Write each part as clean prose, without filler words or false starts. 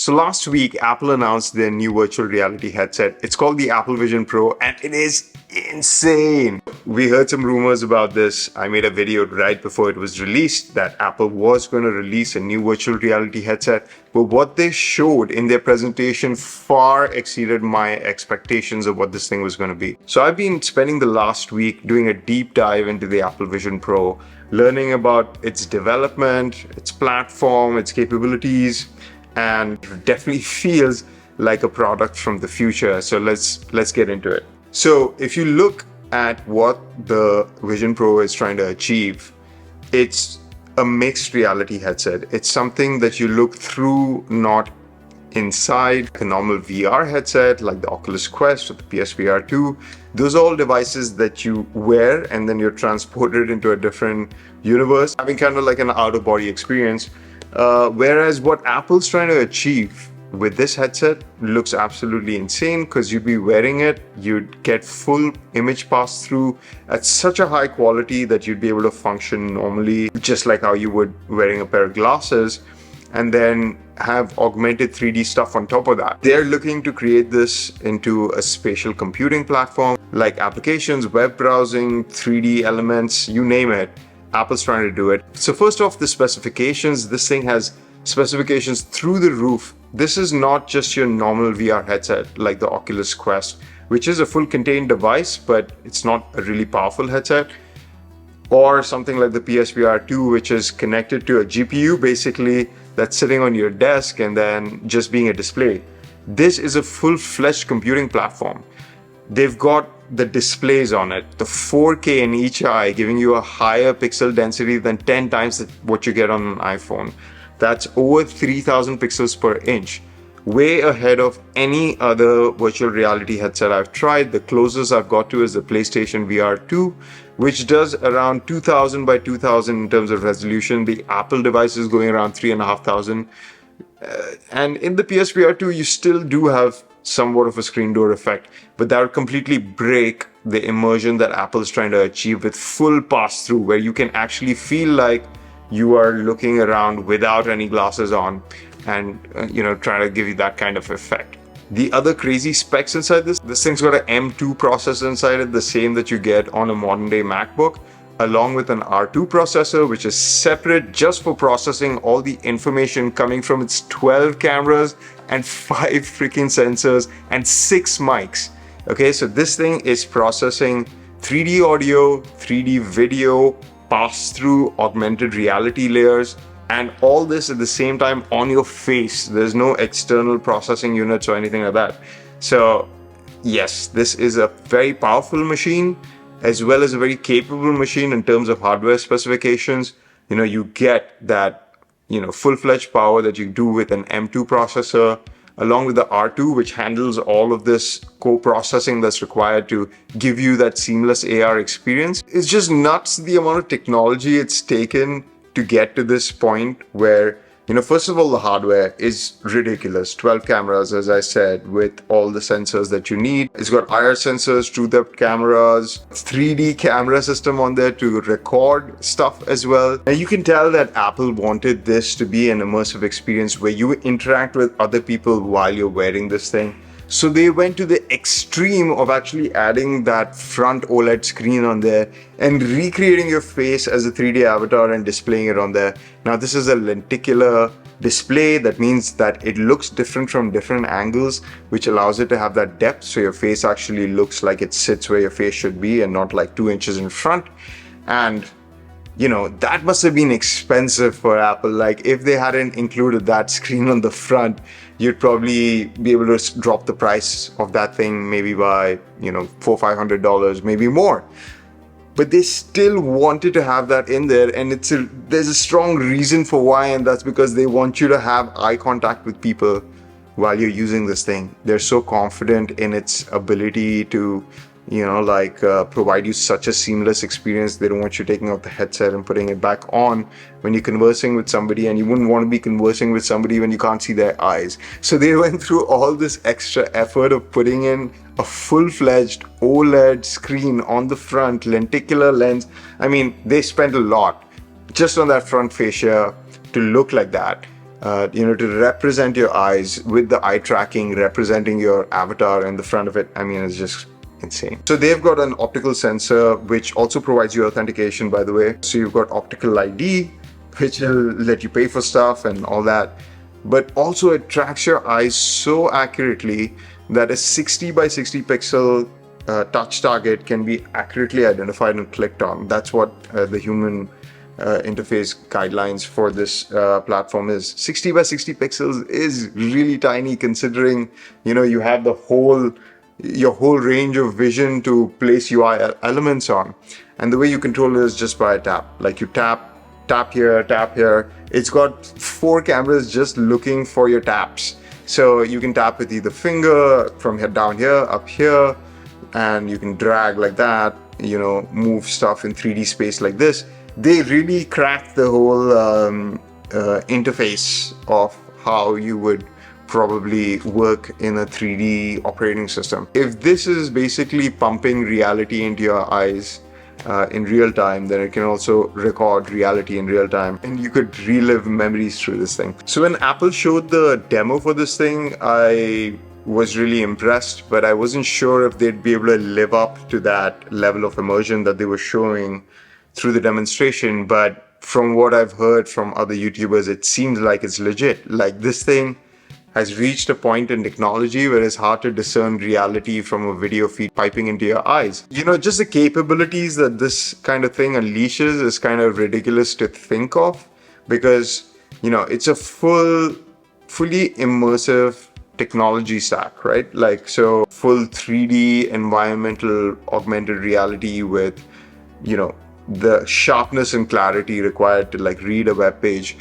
So last week, Apple announced their new virtual reality headset. It's called the Apple Vision Pro, and it is insane. We heard some rumors about this. I made a video right before it was released that Apple was going to release a new virtual reality headset, but what they showed in their presentation far exceeded my expectations of what this thing was going to be. So I've been spending the last week doing a deep dive into the Apple Vision Pro, learning about its development, its platform, its capabilities, and definitely feels like a product from the future. So let's get into it. So if you look at what the Vision Pro is trying to achieve, it's a mixed reality headset. It's something that you look through, not inside. A normal VR headset like the Oculus Quest or the PSVR 2, those are all devices that you wear and then you're transported into a different universe, having kind of like an out-of-body experience. Whereas what Apple's trying to achieve with this headset looks absolutely insane, because you'd be wearing it, you'd get full image pass through at such a high quality that you'd be able to function normally, just like how you would wearing a pair of glasses, and then have augmented 3D stuff on top of that. They're looking to create this into a spatial computing platform, like applications, web browsing, 3D elements, you name it. Apple's trying to do it. So first off, the specifications. This thing has specifications through the roof. This is not just your normal VR headset like the Oculus Quest, which is a full contained device, but it's not a really powerful headset. Or something like the PSVR 2, which is connected to a GPU basically that's sitting on your desk and then just being a display. This is a full-fledged computing platform. They've got the displays on it, the 4K in each eye, giving you a higher pixel density than 10 times what you get on an iPhone. That's over 3000 pixels per inch, way ahead of any other virtual reality headset I've tried. The closest I've got to is the PlayStation VR 2, which does around 2000 by 2000 in terms of resolution. The Apple device is going around 3500. And in the PSVR 2, you still do have somewhat of a screen door effect, but that would completely break the immersion that Apple is trying to achieve with full pass through, where you can actually feel like you are looking around without any glasses on and trying to give you that kind of effect. The other crazy specs inside this thing's got an M2 processor inside it, the same that you get on a modern day MacBook, along with an R2 processor, which is separate just for processing all the information coming from its 12 cameras and 5 freaking sensors and 6 mics. Okay, so this thing is processing 3D audio, 3D video, pass-through augmented reality layers, and all this at the same time on your face. There's no external processing units or anything like that. So yes, this is a very powerful machine, as well as a very capable machine in terms of hardware specifications. You get that full-fledged power that you do with an M2 processor, along with the R2, which handles all of this co-processing that's required to give you that seamless AR experience. It's just nuts the amount of technology it's taken to get to this point where, first of all, the hardware is ridiculous. 12 cameras, as I said, with all the sensors that you need. It's got IR sensors, true depth cameras, 3D camera system on there to record stuff as well. Now you can tell that Apple wanted this to be an immersive experience where you interact with other people while you're wearing this thing. So they went to the extreme of actually adding that front OLED screen on there and recreating your face as a 3D avatar and displaying it on there. Now this is a lenticular display. That means that it looks different from different angles, which allows it to have that depth. So your face actually looks like it sits where your face should be and not like 2 inches in front. And that must have been expensive for Apple. Like if they hadn't included that screen on the front, you'd probably be able to drop the price of that thing maybe by, $400-500, maybe more. But they still wanted to have that in there, and there's a strong reason for why, and that's because they want you to have eye contact with people while you're using this thing. They're so confident in its ability to provide you such a seamless experience. They don't want you taking off the headset and putting it back on when you're conversing with somebody, and you wouldn't want to be conversing with somebody when you can't see their eyes. So they went through all this extra effort of putting in a full-fledged OLED screen on the front, lenticular lens. I mean, they spent a lot just on that front fascia to look like that. to represent your eyes with the eye tracking, representing your avatar in the front of it. I mean, it's just insane. So they've got an optical sensor, which also provides you authentication, by the way. So you've got optical ID, which will let you pay for stuff and all that. But also it tracks your eyes so accurately that a 60 by 60 pixel touch target can be accurately identified and clicked on. That's what the human interface guidelines for this platform is. 60 by 60 pixels is really tiny, considering you have your whole range of vision to place UI elements on. And the way you control it is just by a tap. Like you tap here, tap here. It's got 4 cameras just looking for your taps. So you can tap with either finger from here, down here, up here, and you can drag like that, move stuff in 3D space like this. They really cracked the whole interface of how you would probably work in a 3D operating system. If this is basically pumping reality into your eyes in real time, then it can also record reality in real time, and you could relive memories through this thing. So when Apple showed the demo for this thing, I was really impressed, but I wasn't sure if they'd be able to live up to that level of immersion that they were showing through the demonstration. But from what I've heard from other YouTubers, it seems like it's legit. Like, this thing has reached a point in technology where it's hard to discern reality from a video feed piping into your eyes. Just the capabilities that this kind of thing unleashes is kind of ridiculous to think of, because, it's a fully immersive technology stack, right? Like, so full 3D environmental augmented reality with, the sharpness and clarity required to read a web page.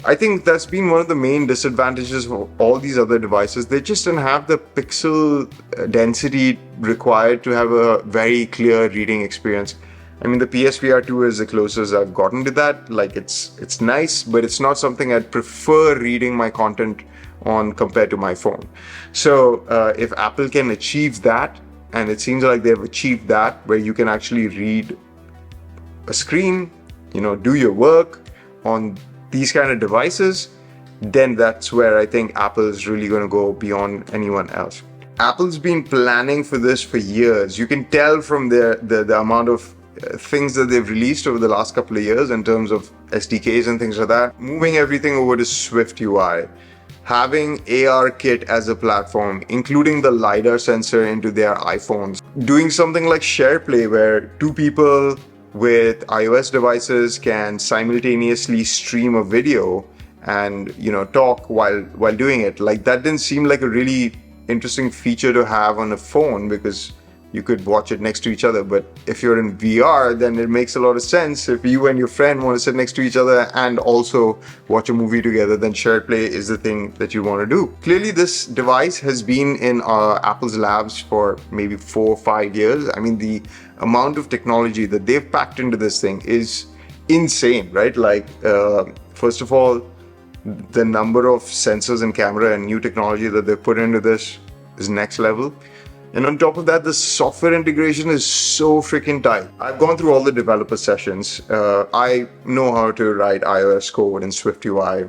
I think that's been one of the main disadvantages of all these other devices. They just don't have the pixel density required to have a very clear reading experience. I mean, the PSVR 2 is the closest I've gotten to that. Like, it's nice, but it's not something I'd prefer reading my content on compared to my phone. So if Apple can achieve that, and it seems like they've achieved that, where you can actually read a screen, do your work on these kind of devices, then that's where I think Apple is really going to go beyond anyone else. Apple's been planning for this for years. You can tell from the amount of things that they've released over the last couple of years in terms of SDKs and things like that. Moving everything over to Swift UI, having ARKit as a platform, including the LiDAR sensor into their iPhones, doing something like SharePlay where 2 people with iOS devices can simultaneously stream a video and talk while doing it. Like, that didn't seem like a really interesting feature to have on a phone, because you could watch it next to each other. But if you're in VR, then it makes a lot of sense. If you and your friend want to sit next to each other and also watch a movie together, then SharePlay is the thing that you want to do. Clearly, this device has been in Apple's labs for maybe 4 or 5 years. I mean, the amount of technology that they've packed into this thing is insane, right? Like, first of all, the number of sensors and camera and new technology that they've put into this is next level. And on top of that, the software integration is so freaking tight. I've gone through all the developer sessions. I know how to write iOS code in Swift UI.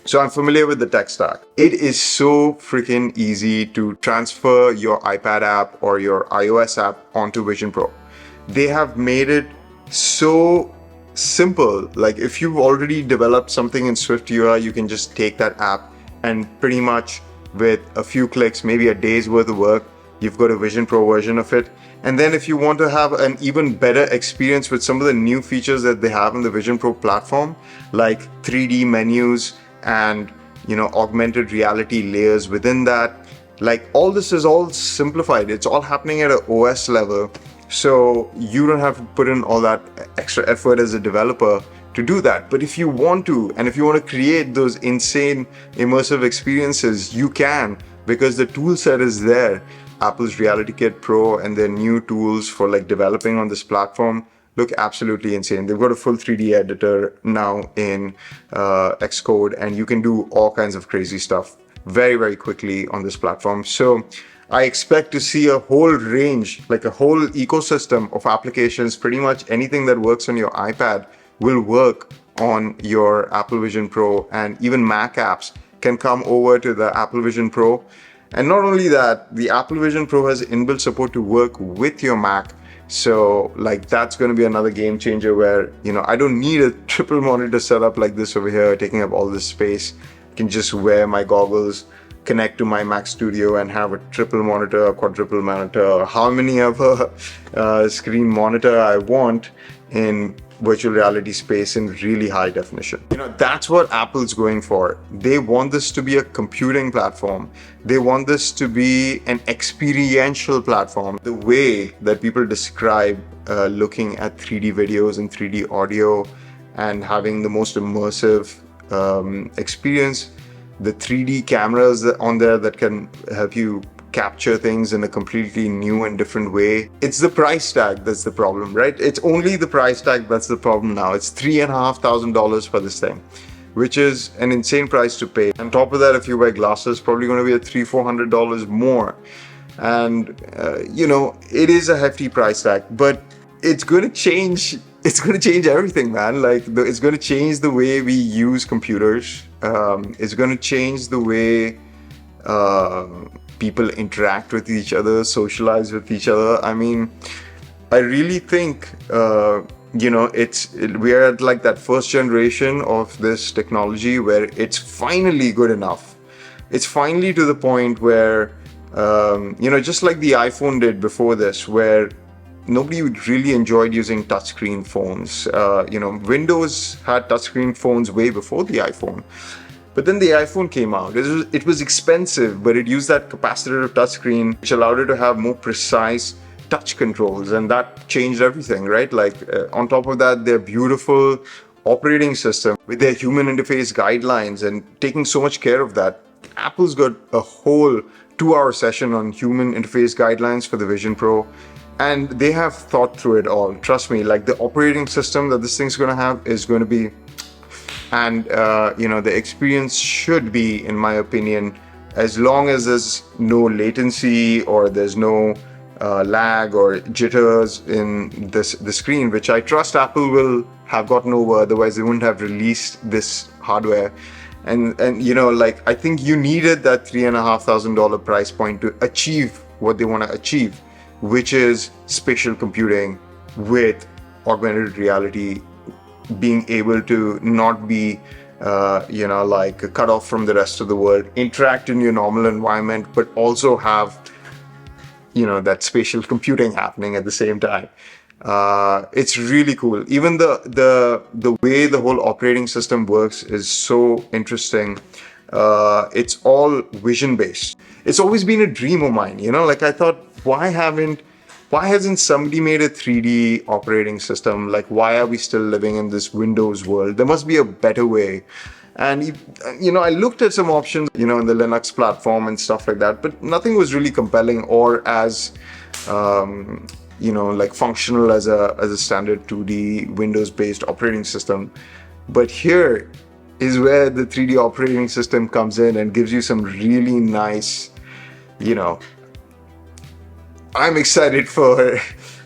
So I'm familiar with the tech stack. It is so freaking easy to transfer your iPad app or your iOS app onto Vision Pro. They have made it so simple. Like, if you've already developed something in Swift UI, you can just take that app and pretty much with a few clicks, maybe a day's worth of work, you've got a Vision Pro version of it. And then if you want to have an even better experience with some of the new features that they have in the Vision Pro platform, like 3D menus and augmented reality layers within that, like, all this is all simplified. It's all happening at an OS level. So you don't have to put in all that extra effort as a developer to do that. But if you want to, and if you want to create those insane immersive experiences, you can, because the tool set is there. Apple's Reality Kit Pro and their new tools for developing on this platform look absolutely insane. They've got a full 3D editor now in Xcode, and you can do all kinds of crazy stuff very, very quickly on this platform. So I expect to see a whole range, like a whole ecosystem of applications. Pretty much anything that works on your iPad will work on your Apple Vision Pro, and even Mac apps can come over to the Apple Vision Pro. And not only that, the Apple Vision Pro has inbuilt support to work with your Mac. So like that's going to be another game changer where, you know, I don't need a triple monitor setup like this over here taking up all this space. I can just wear my goggles, connect to my Mac Studio, and have a triple monitor, a quadruple monitor, or how many of a screen monitor I want in virtual reality space in really high definition. You know, that's what Apple's going for. They want this to be a computing platform. They want this to be an experiential platform. The way that people describe looking at 3D videos and 3D audio and having the most immersive experience, the 3D cameras on there that can help you capture things in a completely new and different way. It's the price tag that's the problem, right? It's only the price tag that's the problem now. It's $3,500 for this thing, which is an insane price to pay. On top of that, if you wear glasses, probably going to be at $300-400 more. And you know, it is a hefty price tag, but it's going to change. It's going to change everything, man. Like it's going to change the way we use computers. It's going to change the way people interact with each other, socialize with each other. I mean, I really think, you know, we're at like that first generation of this technology where it's finally good enough. It's finally to the point where, you know, just like the iPhone did before this, where nobody really enjoyed using touchscreen phones. You know, Windows had touchscreen phones way before the iPhone. But then the iPhone came out. It was expensive, but it used that capacitive touchscreen, which allowed it to have more precise touch controls, and that changed everything, right? Like on top of that, their beautiful operating system with their human interface guidelines and taking so much care of that. Apple's got a whole 2-hour session on human interface guidelines for the Vision Pro, and they have thought through it all. Trust me, like the operating system that this thing's going to have is going to be, and you know, the experience should be, in my opinion, as long as there's no latency or there's no lag or jitters in the screen, which I trust Apple will have gotten over, otherwise they wouldn't have released this hardware. And you know, like I think you needed that $3,500 price point to achieve what they want to achieve, which is spatial computing with augmented reality, being able to not be you know, like cut off from the rest of the world, interact in your normal environment, but also have, you know, that spatial computing happening at the same time. It's really cool. Even the way the whole operating system works is so interesting. It's all vision based. It's always been a dream of mine, you know, like I thought, why hasn't somebody made a 3D operating system? Like, why are we still living in this Windows world? There must be a better way. And, you know, I looked at some options, you know, in the Linux platform and stuff like that, but nothing was really compelling or as, you know, like functional as a standard 2D Windows-based operating system. But here is where the 3D operating system comes in and gives you some really nice, you know, I'm excited for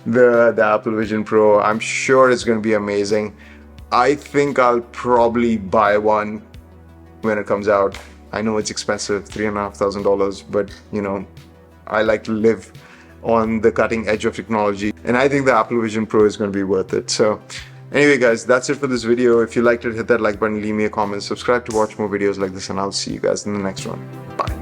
the Apple Vision Pro. I'm sure it's going to be amazing. I think I'll probably buy one when it comes out. I know it's expensive, $3,500, but you know, I like to live on the cutting edge of technology, and I think the Apple Vision Pro is going to be worth it. So anyway, guys, that's it for this video. If you liked it, hit that like button, leave me a comment, subscribe to watch more videos like this, and I'll see you guys in the next one. Bye.